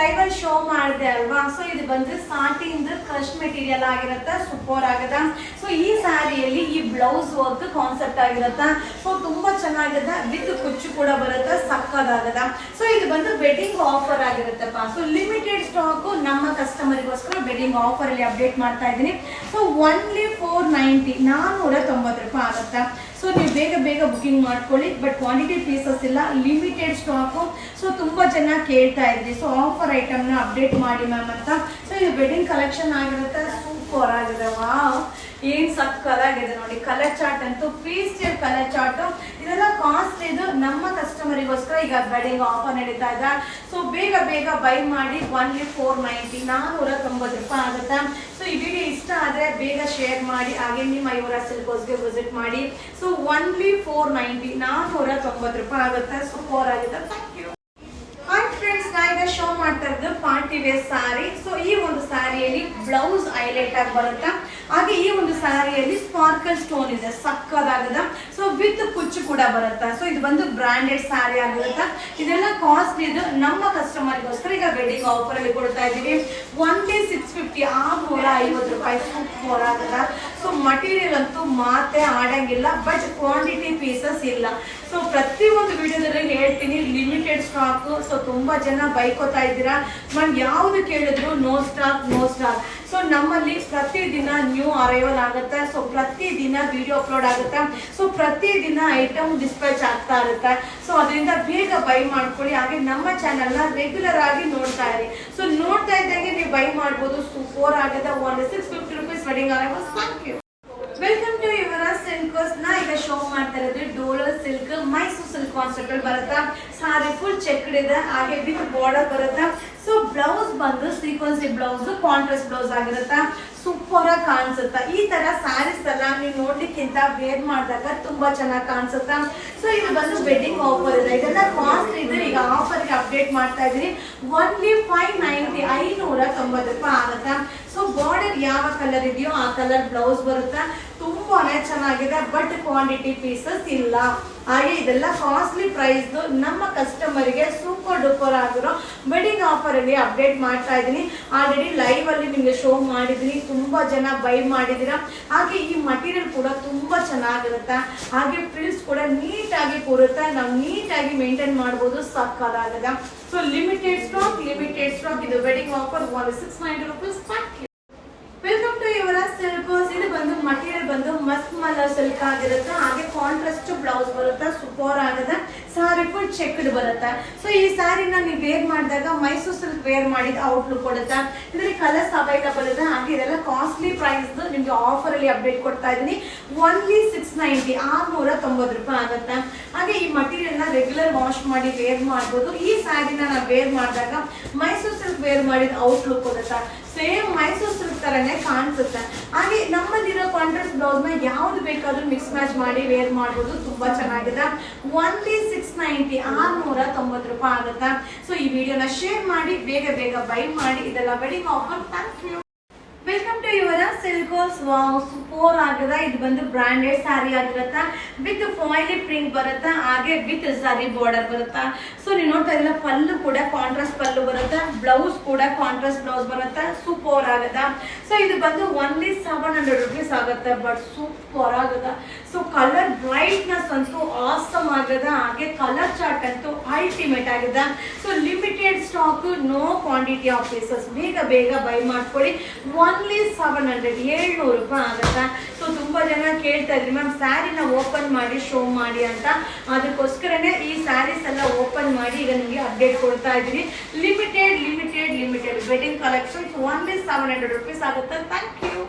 Live ಅಲ್ಲಿ show ಮಾಡಿದೆ ಅಲ್ವಾ. ಸೊ ಇದು ಬಂದು ಸಾಟಿನ್ ಕ್ರಶ್ ಮೆಟೀರಿಯಲ್ ಆಗಿರುತ್ತೆ, ಸೂಪರ್ ಆಗದ. ಸೊ ಈ ಸ್ಯಾರಿಯಲ್ಲಿ ಈ ಬ್ಲೌಸ್ ವರ್ಕ್ ಕಾನ್ಸೆಪ್ಟ್ ಆಗಿರುತ್ತೆ. ಸೊ ತುಂಬಾ ಚೆನ್ನಾಗಿದೆ, ವಿತ್ ಕುಚ್ಚು ಕೂಡ ಬರುತ್ತೆ, ಸಕ್ಕದಾಗದ. ಸೊ ಇದು ಬಂದು ವೆಡ್ಡಿಂಗ್ ಆಫರ್ ಆಗಿರುತ್ತಪ್ಪ. ಸೊ ಲಿಮಿಟೆಡ್ ಸ್ಟಾಕ್ ನಮ್ಮ ಕಸ್ಟಮರ್ಗೋಸ್ಕರ ವೆಡ್ಡಿಂಗ್ ಆಫರ್ ಅಲ್ಲಿ ಅಪ್ಡೇಟ್ ಮಾಡ್ತಾ ಇದ್ದೀನಿ. ಸೊ ಓನ್ಲಿ 490 490 ರೂಪಾಯಿ ಆಗುತ್ತೆ. ಸೊ ನೀವು ಬೇಗ ಬೇಗ ಬುಕಿಂಗ್ ಮಾಡ್ಕೊಳ್ಳಿ. ಬಟ್ ಕ್ವಾಂಟಿಟಿ ಪೀಸಸ್ ಇಲ್ಲ, ಲಿಮಿಟೆಡ್ ಸ್ಟಾಕು. ಸೊ ತುಂಬಾ ಚೆನ್ನಾಗಿ ಕೇಳ್ತಾ ಇದ್ರಿ, ಸೊ ಆಫರ್ ಐಟಮ್ನ ಅಪ್ಡೇಟ್ ಮಾಡಿ ಮ್ಯಾಮ್ ಅಂತ. ಸೊ ಇದು ವೆಡ್ಡಿಂಗ್ ಕಲೆಕ್ಷನ್ ಆಗಿರುತ್ತೆ, ಸೂಪರ್ ಆಗಿದೆ. ವಾವ್, ಏನ್ ಸಕ್ಕದಾಗಿದೆ ನೋಡಿ. ಕಲರ್ ಚಾರ್ಟ್ ಅಂತೂ ಪೀಸ್ಟಲ್ ಕಲರ್ ಚಾರ್ಟ್. ಇದೆಲ್ಲ ಕಾಸ್ಟ್ ಇದು ನಮ್ಮ ಕಸ್ಟಮರಿಗೋಸ್ಕರ ಈಗ ವೆಡ್ಡಿಂಗ್ ಆಫರ್ ನಡೀತಾ ಇದೆ. ಸೊ ಬೇಗ ಬೇಗ ಬೈ ಮಾಡಿ. ಓನ್ಲಿ 490 490 ರೂಪಾಯಿ ಆಗುತ್ತೆ. ಸೊ ಈ ವಿಡಿಯೋ ಇಷ್ಟ ಆದ್ರೆ ಬೇಗ ಶೇರ್ ಮಾಡಿ. ಹಾಗೆ ನಿಮ್ಮ ಮಯೂರ ಸಿಲ್ಕ್ಸ್ಗೆ ವಿಸಿಟ್ ಮಾಡಿ. ಸೊ ಓನ್ಲಿ 490 490 ರೂಪಾಯಿ ಆಗುತ್ತೆ. ಸೂಪರ್ ಆಗಿದೆ. Thank you. ಈಗ ಶೋ ಮಾಡ್ತಾ ಇರೋದು ಪಾರ್ಟಿ ವೇರ್ ಸ್ಯಾರಿ. ಸೊ ಈ ಒಂದು ಸ್ಯಾರಿಯಲ್ಲಿ ಬ್ಲೌಸ್ ಹೈಲೈಟ್ ಆಗಿ ಬರುತ್ತೆ. ಹಾಗೆ ಈ ಒಂದು ಸ್ಯಾರಿಯಲ್ಲಿ ಸ್ಪಾರ್ಕಲ್ ಸ್ಟೋನ್ ಇದೆ, ಸಕ್ಕದಾಗದ. ಸೊ ವಿತ್ ಕುಚ್ಚು ಕೂಡ ಬರುತ್ತೆ. ಸೊ ಇದು ಬಂದು ಬ್ರಾಂಡೆಡ್ ಸ್ಯಾರಿ ಆಗಿರುತ್ತೆ. ಇದೆಲ್ಲ ಕಾಸ್ಟ್ ಇದು ನಮ್ಮ ಕಸ್ಟಮರ್ಗೋಸ್ಕರ ಈಗ ವೆಡ್ಡಿಂಗ್ ಆಫರ್ ಅಲ್ಲಿ ಕೊಡ್ತಾ ಇದೀವಿ. ಓನ್ಲಿ 650 650 ರೂಪಾಯಿ. ಸೂಪರ್ ಆಗದ. ಸೊ ಮಟೀರಿಯಲ್ ಅಂತೂ ಮಾತೆ ಆಡಂಗಿಲ್ಲ, ಬಟ್ ಕ್ವಾಂಟಿಟಿ ಪೀಸಸ್ ಇಲ್ಲ. ಸೊ ಪ್ರತಿಯೊಂದು ವಿಡಿಯೋದಲ್ಲಿ ಹೇಳ್ತೀನಿ, ಲಿಮಿಟೆಡ್ ಸ್ಟಾಕ್. ಸೊ ತುಂಬಾ ಜನ ಬೈಕೋತಾ ಇದ್ದೀರಾ ಮ್ಯಾಮ್, ಯಾವ್ದು ಕೇಳಿದ್ರು no stock no stock. So ನಮ್ಮಲ್ಲಿ ಪ್ರತಿದಿನ ನ್ಯೂ ಅರೈವಲ್ ಆಗುತ್ತೆ. ಸೊ ಪ್ರತಿದಿನ ವಿಡಿಯೋ ಅಪ್ಲೋಡ್ ಆಗುತ್ತೆ. ಸೊ ಪ್ರತಿದಿನ ಐಟಮ್ ಡಿಸ್ಪ್ಯಾಚ್ ಆಗ್ತಾ ಇರುತ್ತೆ. ಸೊ ಅದರಿಂದ ಬೇಗ ಬೈ ಮಾಡ್ಕೊಳ್ಳಿ. ಹಾಗೆ ನಮ್ಮ ಚಾನೆಲ್ ನ ರೆಗ್ಯುಲರ್ ಆಗಿ ನೋಡ್ತಾ ಇರಿ. ಸೊ ನೋಡ್ತಾ ಇದ್ದಂಗೆ ನೀವು ಬೈ ಮಾಡ್ಬೋದು. ಸೂಪರ್ ಆಗಿದೆ. 650 rupees wedding arrivals. Thank you. Welcome to your silks. ನಾ ಈಗ ಶೋ ಮಾಡ್ತಾ ಇರೋದು dollar silk, Mysore silk concept ಅಲ್ಲಿ ಬರುತ್ತಾ. ಸಾರಿ ಫುಲ್ ಚೆಕ್ಡ್ ಇದೆ, ಹಾಗೆ ವಿತ್ ಬಾರ್ಡರ್ ಬರುತ್ತಾ. ಸೊ ಬ್ಲೌಸ್ ಬಂದು ಸೀಕ್ವೆನ್ಸಿ ಬ್ಲೌಸ್, ಕಾಂಟ್ರಾಸ್ಟ್ ಬ್ಲೌಸ್ ಆಗಿರುತ್ತಾ. ಸೂಪರ್ ಆಗಿ ಕಾಣಿಸುತ್ತಾ. ಈ ತರ ಸ್ಯಾರೀಸ್ ಎಲ್ಲ ನೀವು ನೋಡ್ಲಿಕ್ಕಿಂತ ವೇರ್ ಮಾಡಿದಾಗ ತುಂಬಾ ಚೆನ್ನಾಗಿ ಕಾಣಿಸುತ್ತಾ. ಸೊ ಇದು ಬಂದು ವೆಡ್ಡಿಂಗ್ ಆಫರ್ ಇದೆ. ಇದೆಲ್ಲ ಕಾಸ್ಟ್ ಇದೆ, ಈಗ ಆಫರ್ ಗೆ ಅಪ್ಡೇಟ್ ಮಾಡ್ತಾ ಇದೀನಿ. ಓನ್ಲಿ 590 590 ರೂಪಾಯಿ ಆಗುತ್ತಾ. ಸೊ ಬಾರ್ಡರ್ ಯಾವ ಕಲರ್ ಇದೆಯೋ ಆ ಕಲರ್ ಬ್ಲೌಸ್ ಬರುತ್ತಾ. ತುಂಬಾನೇ ಚೆನ್ನಾಗಿದೆ, ಬಟ್ ಕ್ವಾಂಟಿಟಿ ಪೀಸಸ್ ಇಲ್ಲ. ಹಾಗೆ ಇದೆಲ್ಲ ಕಾಸ್ಟ್ಲಿ ಪ್ರೈಸ್ ನಮ್ಮ ಕಸ್ಟಮರ್ಗೆ ಸೂಪರ್ ಡೂಪರ್ ಆಗಿರೋ ವೆಡ್ಡಿಂಗ್ ಆಫರ್ ಅಲ್ಲಿ ಅಪ್ಡೇಟ್ ಮಾಡ್ತಾ ಇದ್ದೀನಿ. ಆಲ್ರೆಡಿ ಲೈವ್ ಅಲ್ಲಿ ನಿಮ್ಗೆ ಶೋ ಮಾಡಿದೀನಿ, ತುಂಬಾ ಜನ ಬೈ ಮಾಡಿದೀರಾ. ಹಾಗೆ ಈ ಮಟೀರಿಯಲ್ ಕೂಡ ತುಂಬಾ ಚೆನ್ನಾಗಿರುತ್ತೆ. ಹಾಗೆ ಫ್ರಿಲ್ಸ್ ಕೂಡ ನೀಟ್ ಆಗಿ ಕೂರುತ್ತೆ, ನಾವು ನೀಟ್ ಆಗಿ ಮೇಂಟೈನ್ ಮಾಡಬಹುದು. ಸಕ್ಕದಾಗದ. ಸೊ ಲಿಮಿಟೆಡ್ ಸ್ಟಾಕ್ ಇದು wedding offer 690 rupees. Welcome to your silks. ಇದು ಬಂದು ಮಟೀರಿಯಲ್ ಬಂದು ಮಸ್ತ್ ಮಲರ್ ಸಿಲ್ಕ್ ಆಗಿರುತ್ತೆ. ಹಾಗೆ ಕಾಂಟ್ರಾಸ್ಟ್ ಬ್ಲೌಸ್ ಬರುತ್ತೆ, ಸೂಪರ್ ಆಗದ. ಸಾರಿ ಫುಲ್ ಚೆಕ್ಡ್ ಬರುತ್ತೆ. ಸೊ ಈ ಸ್ಯಾರಿನ ನೀವು ವೇರ್ ಮಾಡಿದಾಗ ಮೈಸೂರು ಸಿಲ್ಕ್ ವೇರ್ ಮಾಡಿದ ಔಟ್ಲುಕ್ ಕೊಡುತ್ತೆ. ಇದರಲ್ಲಿ ಕಲರ್ಸ್ ಅವೈಲಬಲ್ ಇದೆ. ಹಾಗೆ ಇದೆಲ್ಲ ಕಾಸ್ಟ್ಲಿ ಪ್ರೈಸ್ ನಿಮ್ಗೆ ಆಫರ್ ಅಲ್ಲಿ ಅಪ್ಡೇಟ್ ಕೊಡ್ತಾ ಇದೀನಿ. ಓನ್ಲಿ 690 690 ರೂಪಾಯಿ ಆಗುತ್ತೆ. ಹಾಗೆ ಈ ಮಟೀರಿಯಲ್ ನ ರೆಗ್ಯುಲರ್ ವಾಶ್ ಮಾಡಿ ವೇರ್ ಮಾಡಬಹುದು. ಈ ಸ್ಯಾರಿನ ನಾವು ವೇರ್ ಮಾಡಿದಾಗ ಮೈಸೂರು ಸಿಲ್ಕ್ ವೇರ್ ಮಾಡಿದ ಔಟ್ಲುಕ್ ಕೊಡುತ್ತೆ. ಸೇಮ್ ಮೈಸೂರು ಸಿಲ್ಕ್ ತರನೇ ಕಾಣಿಸುತ್ತೆ. ಹಾಗೆ ನಮ್ಮಲ್ಲಿರೋ ಕಾಂಟ್ರಾಸ್ಟ್ ಬ್ಲೌಸ್ ನ ಯಾವ್ದು ಬೇಕಾದ್ರೂ ಮಿಕ್ಸ್ ಮ್ಯಾಚ್ ಮಾಡಿ ವೇರ್ ಮಾಡಬಹುದು. ತುಂಬಾ ಚೆನ್ನಾಗಿದೆ. ಓನ್ಲಿ 690 690 ರೂಪಾಯಿ ಆಗುತ್ತೆ. ಸೊ ಈ ವಿಡಿಯೋನ ಶೇರ್ ಮಾಡಿ, ಬೇಗ ಬೇಗ ಬೈ ಮಾಡಿ. ಇದೆಲ್ಲ wedding offer. Thank you. Welcome to your silks. Wow, super ಆಗದ. ಇದು ಬಂದು ಬ್ರಾಂಡೆಡ್ ಸ್ಯಾರಿ ಆಗಿರುತ್ತಾ. ವಿತ್ ಫಾಯಿಲಿ ಪ್ರಿಂಟ್ ಬರುತ್ತಾ. ಹಾಗೆ ವಿತ್ ಸಾರಿ ಬಾರ್ಡರ್ ಬರುತ್ತಾ. ಸೊ ನೀವು ನೋಡ್ತಾ ಇದ್ದಿಲ್ಲ, ಪಲ್ಲು ಕೂಡ ಕಾಂಟ್ರಾಸ್ಟ್ ಪಲ್ಲು ಬರುತ್ತೆ, ಬ್ಲೌಸ್ ಕೂಡ ಕಾಂಟ್ರಾಸ್ಟ್ ಬ್ಲೌಸ್ ಬರುತ್ತೆ. ಸೂಪರ್ ಆಗದ. ಸೊ ಇದು ಬಂದು ಓನ್ಲಿ 700 ರೂಪೀಸ್ ಆಗುತ್ತೆ, ಬಟ್ ಸೂಪರ್ ಆಗದ. ಸೊ ಕಲರ್ ಬ್ರೈಟ್ನೆಸ್ ಅಂತೂ ಆಸಮ್ ಆಗದ. ಹಾಗೆ ಕಲರ್ ಚಾರ್ಟ್ ಅಂತೂ ಅಲ್ಟಿಮೇಟ್ ಆಗಿದೆ. So limited stock, no quantity of pieces. ಬೇಗ ಬೇಗ ಬೈ ಮಾಡ್ಕೊಳ್ಳಿ. ಓನ್ಲಿ 700 ರೂಪಾಯಿ ಆಗುತ್ತಾ. ಸೊ ತುಂಬಾ ಜನ ಕೇಳ್ತಾ ಇದ್ರಿ ಮ್ಯಾಮ್ ಸ್ಯಾರಿನ ಓಪನ್ ಮಾಡಿ ಶೋ ಮಾಡಿ ಅಂತ. ಅದಕ್ಕೋಸ್ಕರನೇ ಈ ಸ್ಯಾರೀಸ್ ಎಲ್ಲ ಓಪನ್ ಮಾಡಿ ಈಗ ನಿಮಗೆ ಅಪ್ಡೇಟ್ ಕೊಡ್ತಾ ಇದ್ದೀನಿ. Limited wedding collections. Only 700 rupees ಆಗುತ್ತೆ. Thank you.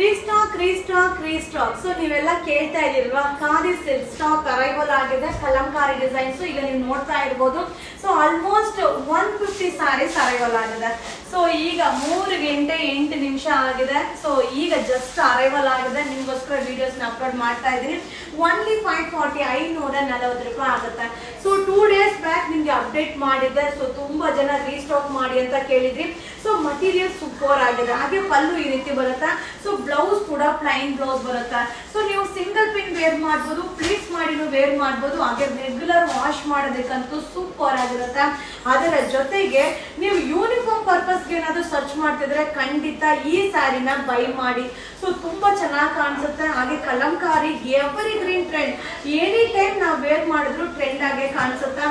ರೀಸ್ಟಾಕ್. ಸೊ ನೀವೆಲ್ಲ ಕೇಳ್ತಾ ಇದಿಲ್ವಾ, ಖಾದಿ ಸಿಲ್ಕ್ ಸ್ಟಾಕ್ ಅರೈವಲ್ ಆಗಿದೆ. ಕಲಂಕಾರಿ ಡಿಸೈನ್ಸ್ ಈಗ ನೀವು ನೋಡ್ತಾ ಇರ್ಬೋದು. ಸೊ ಆಲ್ಮೋಸ್ಟ್ 150 ಸ್ಯಾರೀಸ್ ಅರೈವಲ್ ಆಗಿದೆ. ಸೊ ಈಗ 3 ಗಂಟೆ 8 ನಿಮಿಷ ಆಗಿದೆ. ಸೊ ಈಗ ಜಸ್ಟ್ ಅರೈವಲ್ ಆಗಿದೆ. ನಿಮ್ಗೋಸ್ಕರ ವಿಡಿಯೋಸ್ ಅಪ್ಲೋಡ್ ಮಾಡ್ತಾ ಇದ್ದೀನಿ. ಓನ್ಲಿ 540 540 ರೂಪಾಯಿ ಆಗುತ್ತೆ. ಸೊ 2 ಡೇಸ್ ಬ್ಯಾಕ್ ನಿಮ್ಗೆ ಅಪ್ಡೇಟ್ ಮಾಡಿದ್ದೆ. ಸೊ ತುಂಬಾ ಜನ ರೀಸ್ಟಾಕ್ ಮಾಡಿ ಅಂತ ಕೇಳಿದ್ರಿ. ಸೊ ಮಟೀರಿಯಲ್ ಸೂಪರ್ ಆಗಿದೆ. ಹಾಗೆ ಪಲ್ಲು ಈ ರೀತಿ ಬರುತ್ತೆ. ಸೊ ಬ್ಲೌಸ್ ಕೂಡ ಪ್ಲೈನ್ ಬ್ಲೌಸ್ ಬರುತ್ತೆ. ಸೊ ನೀವು ಸಿಂಗಲ್ ಪಿನ್ ವೇರ್ ಮಾಡ್ಬೋದು, ಪ್ಲೀಸ್ ಮಾಡಿನೂ ವೇರ್ ಮಾಡ್ಬೋದು. ಹಾಗೆ ರೆಗ್ಯುಲರ್ ವಾಶ್ ಮಾಡೋದಕ್ಕಂತೂ ಸೂಪರ್ ಆಗಿರುತ್ತೆ. ಅದರ ಜೊತೆಗೆ ನೀವು ಯೂನಿಫಾರ್ಮ್ ಪರ್ಪಸ್ಗೆ ಏನಾದ್ರು ಸರ್ಚ್ ಮಾಡ್ತಿದ್ರೆ ಖಂಡಿತ ಈ ಸ್ಯಾರಿನ ಬೈ ಮಾಡಿ. ಸೊ ತುಂಬಾ ಚೆನ್ನಾಗಿ ಕಾಣಿಸುತ್ತೆ. ಹಾಗೆ Kalamkari every green trend, any time ನಾವು ವೇರ್ ಮಾಡಿದ್ರು ಟ್ರೆಂಡ್ ಆಗಿ ಕಾಣಿಸುತ್ತಾ.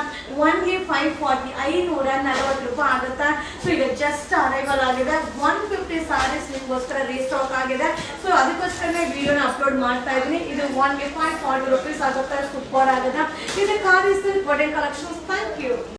ಒನ್ಲಿ 540 540 ರೂಪಾಯಿ ಆಗುತ್ತಾ. ಸೊ ಈಗ ಜಸ್ಟ್ ಅರೈವಲ್ ಆಗಿದೆ. 150 ಸ್ಯಾರೀಸ್ ನಿಮ್ಗೋಸ್ಕರ ರೀಸ್ಟಾಕ್ ಆಗಿದೆ. ಸೊ ಅದಕ್ಕೋಸ್ಕರನೇ ವಿಡಿಯೋನ ಅಪ್ಲೋಡ್ ಮಾಡ್ತಾ ಇದ್ದೀನಿ. ಇದು ಒನ್ಲಿ 540 ರೂಪೀಸ್ ಆಗುತ್ತೆ. ಸೂಪರ್ ಆಗುತ್ತೆ. ಇದು ಕಾರಿ silk button collections. Thank you.